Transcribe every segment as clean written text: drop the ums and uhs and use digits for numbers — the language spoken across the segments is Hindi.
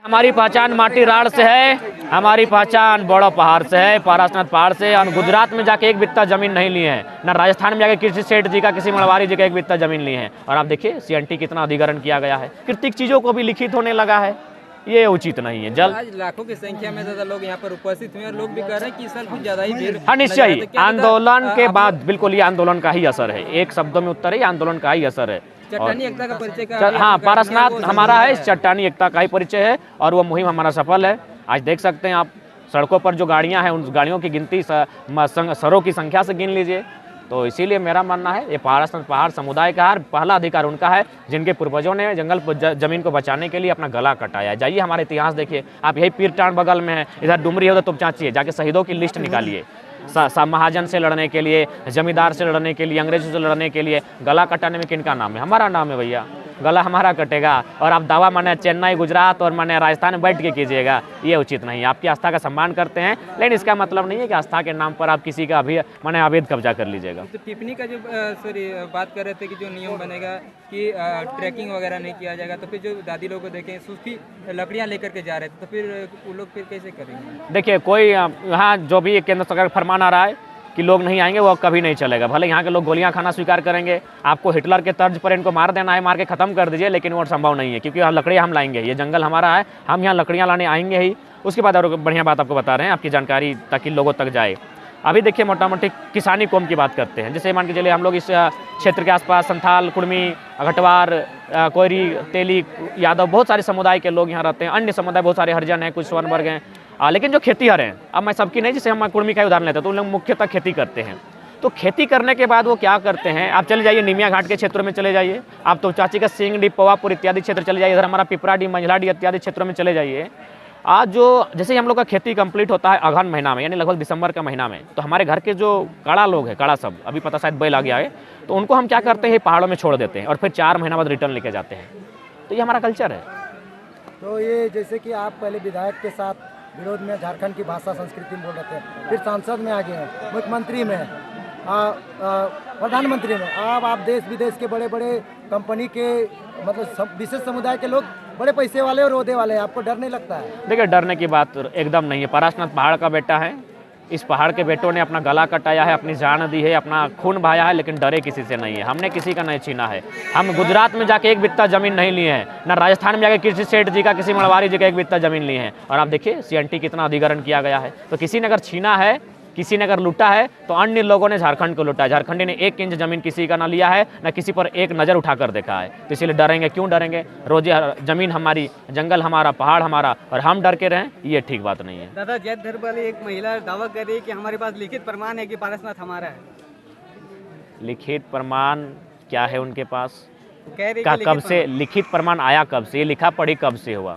हमारी पहचान माटी राड़ से है, हमारी पहचान बड़ा पहाड़ से है, पारसनाथ पहाड़ से। हम गुजरात में जाके एक बित्ता जमीन नहीं लिए हैं, ना राजस्थान में जाके किसी सेठ जी का, किसी मड़वारी जी का एक बित्ता जमीन लिए हैं। और आप देखिए सीएनटी कितना अधिग्रहण किया गया है, कृतिक चीजों को भी लिखित होने लगा है, ये उचित नहीं है। जल आज लाखों की संख्या में ज्यादा लोग यहाँ पर उपस्थित हुए और लोग भी कह रहे हैं कि इस साल कुछ ज्यादा ही भीड़। हाँ निश्चय, आंदोलन के बाद बिल्कुल ये आंदोलन का ही असर है, एक शब्दों में उत्तर है, आंदोलन का ही असर है। चट्टानी एकता का परिचय का हाँ, पारसनाथ हमारा है, इस चट्टानी एकता का ही परिचय है और वो मुहिम हमारा सफल है। आज देख सकते हैं आप सड़कों पर जो गाड़ियां हैं, उन गाड़ियों की गिनती सरों की संख्या से गिन लीजिए। तो इसीलिए मेरा मानना है ये पारसनाथ पहाड़ समुदाय का पहला अधिकार उनका है, जिनके पूर्वजों ने जंगल जमीन को बचाने के लिए अपना गला कटाया। जाइए हमारे इतिहास देखिए, आप यही पीरटांड बगल में है, इधर डुमरी है, उधर तुपचाची है, जाके शहीदों की लिस्ट निकालिए। महाजन से लड़ने के लिए, जमींदार से लड़ने के लिए, अंग्रेजों से लड़ने के लिए गला कटाने में किनका नाम है? हमारा नाम है भैया, गला हमारा कटेगा। और आप दावा माने चेन्नई, गुजरात और माने राजस्थान में बैठ के कीजिएगा, ये उचित नहीं है। आपकी आस्था का सम्मान करते हैं, लेकिन इसका मतलब नहीं है कि आस्था के नाम पर आप किसी का भी माने अवैध कब्जा कर लीजिएगा। तो टिप्पणी का जो बात कर रहे थे कि जो नियम बनेगा कि ट्रैकिंग वगैरह नहीं किया जाएगा, तो फिर जो दादी लोग को देखें सूखी लकड़ियाँ लेकर के जा रहे थे, तो फिर वो लोग फिर कैसे करेंगे? देखिए, कोई यहाँ जो भी केंद्र सरकार का फरमान आ रहा है कि लोग नहीं आएंगे, वो कभी नहीं चलेगा। भले यहाँ के लोग गोलियां खाना स्वीकार करेंगे, आपको हिटलर के तर्ज पर इनको मार देना है, मार के खत्म कर दीजिए, लेकिन वो संभव नहीं है, क्योंकि यहाँ लकड़ियाँ हम लाएंगे, ये जंगल हमारा है, हम यहाँ लकड़ियाँ लाने आएंगे ही। उसके बाद और बढ़िया बात आपको बता रहे हैं, आपकी जानकारी ताकि लोगों तक जाए। अभी देखिए मोटा मोटी किसानी कौम की बात करते हैं, जैसे मान के चलिए हम लोग इस क्षेत्र के आसपास संथाल, कुर्मी, घटवार, कोयरी, तेली, यादव, बहुत सारे समुदाय के लोग यहाँ रहते हैं। अन्य समुदाय बहुत सारे हरिजन हैं, कुछ स्वर्ण वर्ग हैं, लेकिन जो खेतीहर हैं, अब मैं सबकी नहीं, जैसे हम कुर्मी का उदाहरण लेते हैं, तो उन लोग मुख्यतः खेती करते हैं। तो खेती करने के बाद वो क्या करते हैं, आप चले जाइए निमिया घाट के क्षेत्रों में चले जाइए, आप तो चाची का सिंगडी, पवापुर इत्यादि क्षेत्र चले जाइए, इधर हमारा पिपराडी, मंझलाडी इत्यादि क्षेत्रों में चले जाइए। आज जो जैसे ही हम लोग का खेती कंप्लीट होता है अगहन महीना में, यानी लगभग दिसंबर का महीना में, तो हमारे घर के जो काड़ा लोग हैं, काड़ा सब अभी पता शायद बैल आ गया है, तो उनको हम क्या करते हैं, पहाड़ों में छोड़ देते हैं और फिर 4 महीना बाद रिटर्न लेके जाते हैं। तो ये हमारा कल्चर है। तो ये जैसे कि आप पहले विधायक के साथ विरोध में झारखंड की भाषा संस्कृति में बोल रहे थे, फिर सांसद में आ गए हैं, मुख्यमंत्री में, प्रधानमंत्री में, अब आप देश विदेश के बड़े बड़े कंपनी के मतलब विशेष समुदाय के लोग, बड़े पैसे वाले और ओहदे वाले, आपको डर नहीं लगता है? देखिए, डरने की बात एकदम नहीं है। पारसनाथ पहाड़ का बेटा है, इस पहाड़ के बेटों ने अपना गला कटाया है, अपनी जान दी है, अपना खून बहाया है, लेकिन डरे किसी से नहीं है। हमने किसी का नहीं छीना है। हम गुजरात में जाके एक बित्ता जमीन नहीं लिए हैं, ना राजस्थान में जाके किसी सेठ जी का, किसी मड़वारी जी का एक बित्ता जमीन लिए हैं। और आप देखिए सीएनटी कितना अधिग्रहण किया गया है। तो किसी ने अगर छीना है, किसी ने अगर लूटा है, तो अन्य लोगों ने झारखंड को लूटा है। झारखंडी ने 1 इंच जमीन किसी का ना लिया है, ना किसी पर एक नज़र उठाकर देखा है। तो इसीलिए डरेंगे क्यों? डरेंगे रोजे जमीन हमारी, जंगल हमारा, पहाड़ हमारा, और हम डर के रहें, ये ठीक बात नहीं है। दादा, जैत धर्म वाली एक महिला दावा कर रही है कि हमारे पास लिखित प्रमाण है कि पारसनाथ हमारा है। लिखित प्रमाण क्या है उनके पास? कह रही का कब से लिखित प्रमाण आया? कब से? ये लिखा पढ़ी कब से हुआ?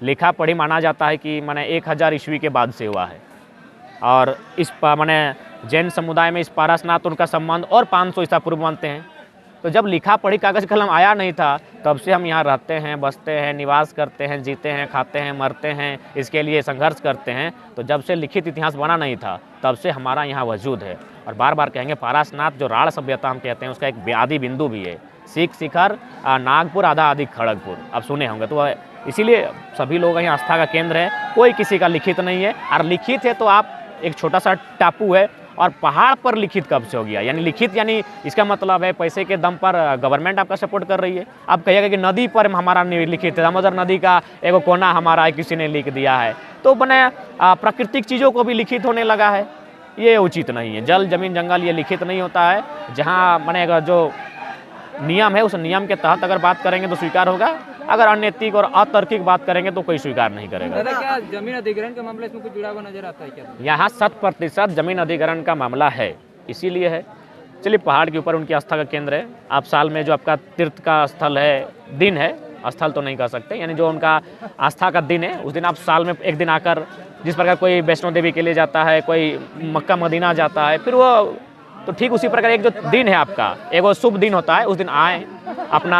लिखा पढ़ी माना जाता है कि माने 1000 ईस्वी के बाद से हुआ है। और इस माने जैन समुदाय में इस पारसनाथ उनका संबंध और 500 ईसा पूर्व मानते हैं। तो जब लिखा पढ़ी कागज कलम आया नहीं था, तब से हम यहाँ रहते हैं, बसते हैं, निवास करते हैं, जीते हैं, खाते हैं, मरते हैं, इसके लिए संघर्ष करते हैं। तो जब से लिखित इतिहास बना नहीं था, तब से हमारा यहाँ वजूद है। और बार बार कहेंगे, पारसनाथ जो राड़ सभ्यता हम कहते हैं, उसका एक आदि बिंदु भी है। सीख शिखर, नागपुर, आधा आदि खड़गपुर, अब सुने होंगे। तो इसीलिए सभी लोग यहाँ आस्था का केंद्र है। कोई किसी का लिखित नहीं है। और लिखित है तो आप एक छोटा सा टापू है, और पहाड़ पर लिखित कब से हो गया? यानी लिखित यानी इसका मतलब है पैसे के दम पर गवर्नमेंट आपका सपोर्ट कर रही है। आप कहिएगा कि नदी पर हमारा लिखित है, दामोदर नदी का एगो कोना हमारा है, किसी ने लिख दिया है। तो बने प्राकृतिक चीज़ों को भी लिखित होने लगा है, ये उचित नहीं है। जल, जमीन, जंगल ये लिखित नहीं होता है। जहाँ मैंने जो नियम है, उस नियम के तहत अगर बात करेंगे तो स्वीकार होगा, अगर अनैतिक और अतार्किक बात करेंगे तो कोई स्वीकार नहीं करेगा। दादा, क्या जमीन अधिग्रहण का मामला इसमें कुछ जुड़ा हुआ नजर आता है क्या? यहाँ 100% जमीन अधिग्रहण का मामला है, इसीलिए है। चलिए, पहाड़ के ऊपर उनकी आस्था का केंद्र है। आप साल में जो आपका तीर्थ का स्थल है, दिन है, स्थल तो नहीं कह सकते, यानी जो उनका आस्था का दिन है, उस दिन आप साल में एक दिन आकर, जिस प्रकार कोई वैष्णो देवी के लिए जाता है, कोई मक्का मदीना जाता है, फिर वो तो ठीक उसी प्रकार एक जो दिन है आपका, एक वो शुभ दिन होता है, उस दिन आए, अपना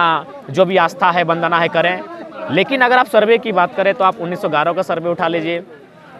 जो भी आस्था है, वंदना है, करें। लेकिन अगर आप सर्वे की बात करें तो आप 1911 का सर्वे उठा लीजिए,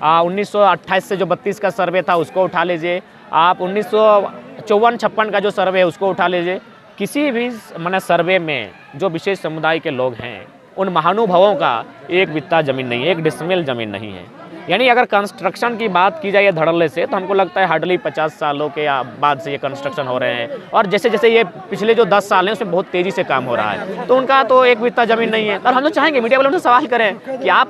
1928 से जो 32 का सर्वे था उसको उठा लीजिए, आप 1954-56 का जो सर्वे है उसको उठा लीजिए। किसी भी माने सर्वे में जो विशेष समुदाय के लोग हैं, उन महानुभावों का एक बित्ता ज़मीन नहीं है, एक डिसमिल ज़मीन नहीं है। यानी अगर कंस्ट्रक्शन की बात की जाए धड़ल्ले से, तो हमको लगता है हार्डली 50 सालों के बाद से ये कंस्ट्रक्शन हो रहे हैं, और जैसे जैसे ये पिछले जो 10 साल हैं उसमें बहुत तेज़ी से काम हो रहा है, तो उनका तो एक बित्ता ज़मीन नहीं है। और हम लोग चाहेंगे मीडिया वालों से सवाल करें कि आप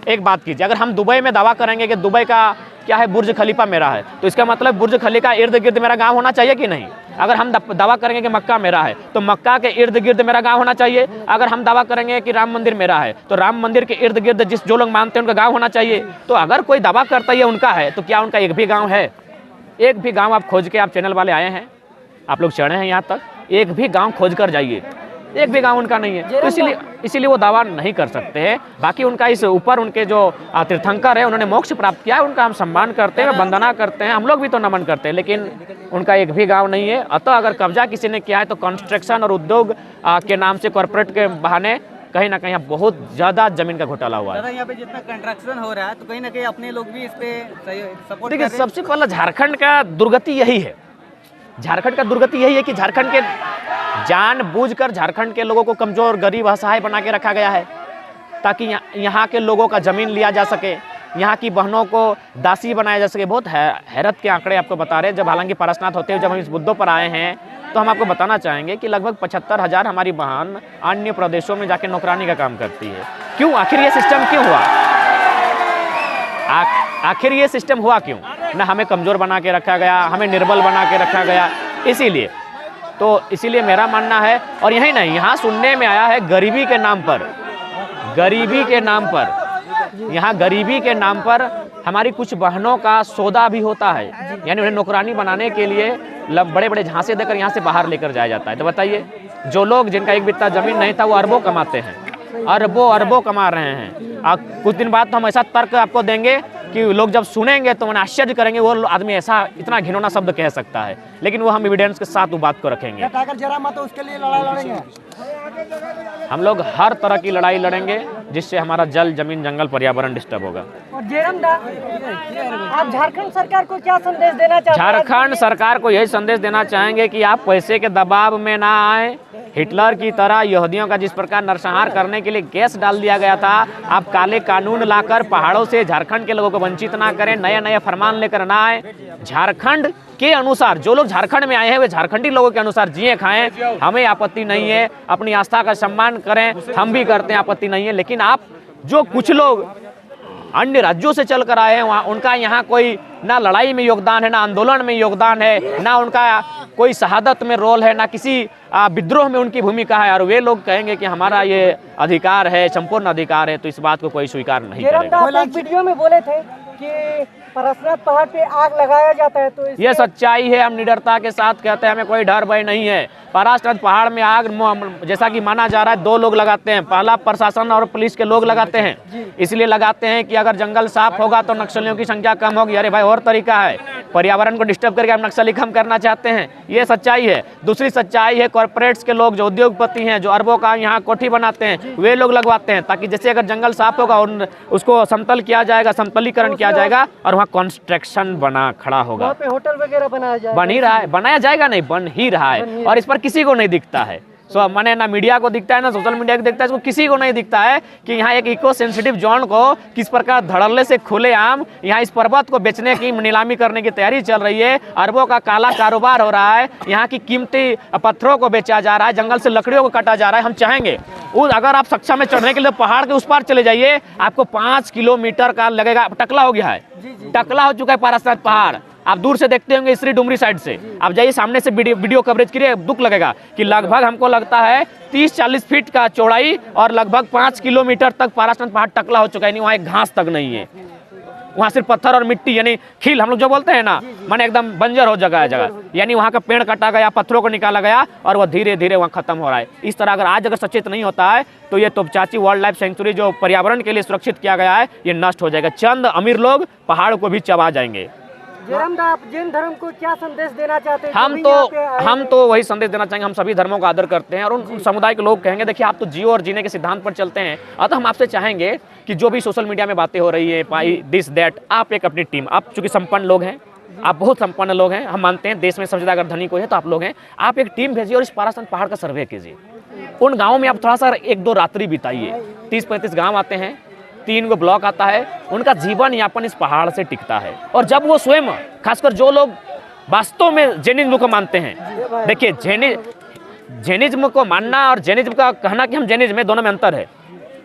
एक बात कीजिए, अगर हम दुबई में दावा करेंगे कि दुबई का क्या है, बुर्ज खलीफा मेरा है, तो इसका मतलब बुर्ज खलीफा इर्द गिर्द मेरा गांव होना चाहिए कि नहीं? अगर हम दावा करेंगे कि मक्का मेरा है, तो मक्का के इर्द गिर्द मेरा गांव होना चाहिए। अगर हम दावा करेंगे कि राम मंदिर मेरा है, तो राम मंदिर के इर्द गिर्द जो लोग मानते हैं उनका गांव होना चाहिए। तो अगर कोई दावा करता है उनका है, तो क्या उनका एक भी गाँव है? एक भी गाँव आप खोज के, आप चैनल वाले आए हैं, आप लोग चढ़े हैं यहाँ तक, एक भी गाँव खोज कर जाइए, एक भी गांव उनका नहीं है। तो इसीलिए वो दावा नहीं कर सकते हैं। बाकी उनका इस ऊपर उनके जो तीर्थंकर है, उन्होंने मोक्ष प्राप्त किया है, उनका हम सम्मान करते हैं, वंदना करते हैं, हम लोग भी तो नमन करते हैं, लेकिन उनका एक भी गांव नहीं है। अतः अगर कब्जा किसी ने किया है तो कंस्ट्रक्शन और उद्योग के नाम से, कॉर्पोरेट के बहाने कहीं ना कहीं बहुत ज़्यादा जमीन का घोटाला हुआ है। यहाँ पे जितना कंस्ट्रक्शन हो रहा है, तो कहीं ना कहीं अपने लोग भी इस पे सपोर्ट। देखिए, सबसे पहला झारखंड का दुर्गति यही है, झारखंड का दुर्गति यही है कि झारखंड के जानबूझकर झारखंड के लोगों को कमज़ोर, गरीब, असहाय बना के रखा गया है, ताकि यहाँ के लोगों का ज़मीन लिया जा सके, यहाँ की बहनों को दासी बनाया जा सके। बहुत हैरत के आंकड़े आपको बता रहे हैं। जब हालांकि पारसनाथ होते हुए जब हम इस मुद्दों पर आए हैं, तो हम आपको बताना चाहेंगे कि लगभग 75,000 हमारी बहन अन्य प्रदेशों में जाके नौकरानी का काम करती है। क्यों? आखिर ये सिस्टम क्यों हुआ? आखिर ये सिस्टम हुआ क्यों? ना हमें कमज़ोर बना के रखा गया, हमें निर्बल बना के रखा गया, इसीलिए मेरा मानना है। और यही नहीं, यहाँ सुनने में आया है गरीबी के नाम पर, यहाँ गरीबी के नाम पर हमारी कुछ बहनों का सौदा भी होता है, यानी उन्हें नौकरानी बनाने के लिए बड़े बड़े झांसे देकर यहाँ से बाहर लेकर जाया जाता है। तो बताइए, जो लोग जिनका एक बित्ता जमीन नहीं था, वो अरबों कमाते हैं, अरबों कमा रहे हैं। कुछ दिन बाद तो हम ऐसा तर्क आपको देंगे कि लोग जब सुनेंगे तो उन्हें आश्चर्य करेंगे, वो आदमी ऐसा इतना घिनौना शब्द कह सकता है, लेकिन वो हम एविडेंस के साथ वो बात को रखेंगे। तो उसके लिए लड़ाई लड़ेंगे हम लोग, हर तरह की लड़ाई लड़ेंगे जिससे हमारा जल, जमीन, जंगल, पर्यावरण डिस्टर्ब होगा। और जयराम दा, आप झारखंड सरकार को क्या संदेश देना चाहते हैं? झारखंड सरकार को यही संदेश देना चाहेंगे कि आप पैसे के दबाव में ना आए। हिटलर की तरह यहूदियों का जिस प्रकार नरसंहार करने के लिए गैस डाल दिया गया था, आप काले कानून लाकर पहाड़ों से झारखंड के लोगों को वंचित ना करें, नए नए फरमान लेकर ना आए। झारखंड के अनुसार, जो लोग झारखंड में आए हैं वे झारखंडी लोगों के अनुसार जिए खाएं, हमें आपत्ति नहीं है। अपनी आस्था का सम्मान करें, हम भी करते हैं, आपत्ति नहीं है। लेकिन आप जो कुछ लोग अन्य राज्यों से चल कर आए हैं, वहाँ उनका यहाँ कोई ना लड़ाई में योगदान है, ना आंदोलन में योगदान है, ना उनका कोई शहादत में रोल है, ना किसी विद्रोह में उनकी भूमिका है, और वे लोग कहेंगे कि हमारा ये अधिकार है, संपूर्ण अधिकार है, तो इस बात को कोई स्वीकार नहीं करेगा। आप एक वीडियो में बोले थे कि पारसनाथ पहाड़ पे आग लगाया जाता है, तो ये सच्चाई है। हम निडरता के साथ कहते हैं, हमें कोई डर भय नहीं है। पारसनाथ पहाड़ में आग जैसा कि माना जा रहा है 2 लोग लगाते हैं, पहला प्रशासन और पुलिस के लोग लगाते हैं। इसलिए लगाते हैं कि अगर जंगल साफ होगा तो नक्सलियों की संख्या कम होगी। अरे भाई, और तरीका है, पर्यावरण को डिस्टर्ब करके आप नक्सली कम करना चाहते हैं, ये सच्चाई है। दूसरी सच्चाई है, कॉर्पोरेट्स के लोग, जो उद्योगपति हैं, जो अरबों का यहाँ कोठी बनाते हैं, वे लोग लगवाते हैं, ताकि जैसे अगर जंगल साफ होगा और उसको समतल किया जाएगा, समतलीकरण किया जाएगा, और वहाँ कंस्ट्रक्शन बना खड़ा होगा, वहाँ पे होटल वगैरह बनाया जाएगा। बन ही रहा है, बनाया जाएगा नहीं, बन ही रहा है, और इस पर किसी को नहीं दिखता है। सो मैंने ना मीडिया को दिखता है, ना सोशल मीडिया को दिखता है, इसको किसी को नहीं दिखता है कि यहाँ एक इको सेंसिटिव जोन को किस प्रकार धड़ल्ले से खुलेआम यहाँ इस पर्वत को बेचने की, नीलामी करने की तैयारी चल रही है। अरबों का काला कारोबार हो रहा है, यहाँ की कीमती पत्थरों को बेचा जा रहा है, जंगल से लकड़ियों को काटा जा रहा है। हम चाहेंगे अगर आप सक्षम में चढ़ने के लिए पहाड़ के उस पार चले जाइए, आपको 5 किलोमीटर का लगेगा। टकला हो गया है, टकला हो चुका है पारसनाथ पहाड़। आप दूर से देखते होंगे श्री डुमरी साइड से, आप जाइए सामने से वीडियो कवरेज करिए, दुख लगेगा कि लगभग हमको लगता है 30-40 फीट का चौड़ाई और लगभग 5 किलोमीटर तक पारसनाथ पहाड़ टकला हो चुका है। यानी वहाँ एक घास तक नहीं है, वहाँ सिर्फ पत्थर और मिट्टी, यानी खील हम लोग जो बोलते हैं ना, माने एकदम बंजर हो जगह है जगह। यानी वहाँ का पेड़ काटा गया, पत्थरों को निकाला गया, और वह धीरे धीरे वहाँ खत्म हो रहा है। इस तरह अगर सचेत नहीं होता है तो ये तोपचाची वाइल्ड लाइफ सेंचुरी जो पर्यावरण के लिए सुरक्षित किया गया है, ये नष्ट हो जाएगा। चंद अमीर लोग पहाड़ को भी चबा जाएंगे। जयराम दा, आप जैन धर्म को क्या संदेश देना चाहते हैं? हम तो वही संदेश देना चाहेंगे, हम सभी धर्मों का आदर करते हैं, और उन समुदाय के लोग कहेंगे देखिए आप तो जियो और जीने के सिद्धांत पर चलते हैं। अतः हम आपसे चाहेंगे कि जो भी सोशल मीडिया में बातें हो रही है, पाई दिस दैट, आप एक अपनी टीम, आप चूंकि संपन्न लोग हैं, आप बहुत संपन्न लोग हैं, हम मानते हैं देश में सबसे ज्यादा अगर धनी कोई है तो आप लोग हैं, आप एक टीम भेजिए और इस पारसनाथ पहाड़ का सर्वे कीजिए। उन गाँव में आप थोड़ा सा 1-2 रात्रि बिताइए। 30-35 गाँव आते हैं, 3 गो ब्लॉक आता है, उनका जीवन यापन इस पहाड़ से टिकता है। और जब वो स्वयं, खासकर जो लोग वास्तव में जैनिज्म को मानते हैं, देखिए जैनिज्म को मानना और जैनिज्म का कहना कि हम जैनिज्म में, दोनों में अंतर है।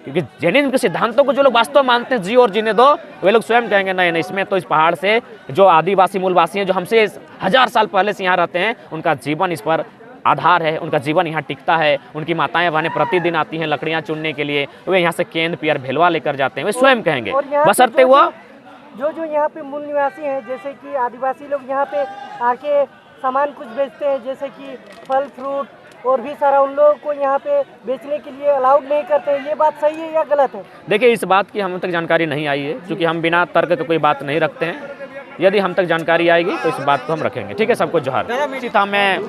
क्योंकि जैनिज्म के सिद्धांतों को जो लोग वास्तव में मानते हैं, जियो और जीने दो, वे लोग स्वयं कहेंगे नहीं नहीं, इसमें तो इस पहाड़ से जो आदिवासी मूलवासी हैं, जो हमसे 1000 साल पहले से यहाँ रहते हैं, उनका जीवन इस पर आधार है, उनका जीवन यहाँ टिकता है। उनकी माताएं बहनें प्रतिदिन आती हैं लकड़ियाँ चुनने के लिए, वे यहाँ से केंद पियर भेलवा लेकर जाते हैं, वे स्वयं कहेंगे। बशर्ते वो जो यहाँ पे मूल निवासी हैं, जैसे कि आदिवासी लोग यहाँ पे आके सामान कुछ बेचते हैं, जैसे कि फल फ्रूट और भी सारा, उन लोगों को यहाँ पे बेचने के लिए अलाउड नहीं करते हैं। ये बात सही है या गलत है? देखिए, इस बात की हम तक जानकारी नहीं आई है, क्योंकि हम बिना तर्क के कोई बात नहीं रखते हैं। यदि हम तक जानकारी आएगी तो इस बात को हम रखेंगे। ठीक है, सबको जोहार। था में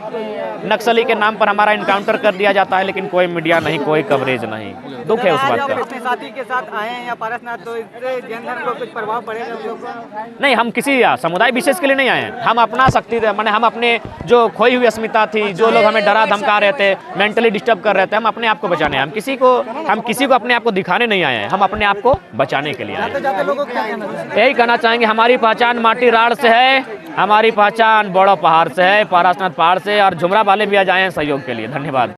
नक्सली के नाम पर हमारा इनकाउंटर कर दिया जाता है, लेकिन कोई मीडिया नहीं, कोई कवरेज नहीं। दुख है उस बात का। अपने साथी के साथ आए हैं या पारसनाथ, तो इससे जैन धर्म को कुछ प्रभाव पड़ेगा उन लोगों को? नहीं, हम किसी समुदाय विशेष के लिए नहीं आए हैं। हम अपना शक्ति, माने हम अपने जो खोई हुई अस्मिता थी, जो लोग हमें डरा धमका रहे थे, मेंटली डिस्टर्ब कर रहे थे, हम अपने आप को बचाने, हम किसी को अपने आप को दिखाने नहीं आए हैं, हम अपने आप को बचाने के लिए आए हैं। यही कहना चाहेंगे, हमारी पहचान माटी राड़ से है, हमारी पहचान बड़ा पहाड़ से है, पारसनाथ पहाड़ से, और झुमरा वाले भी आ जाए हैं सहयोग के लिए। धन्यवाद।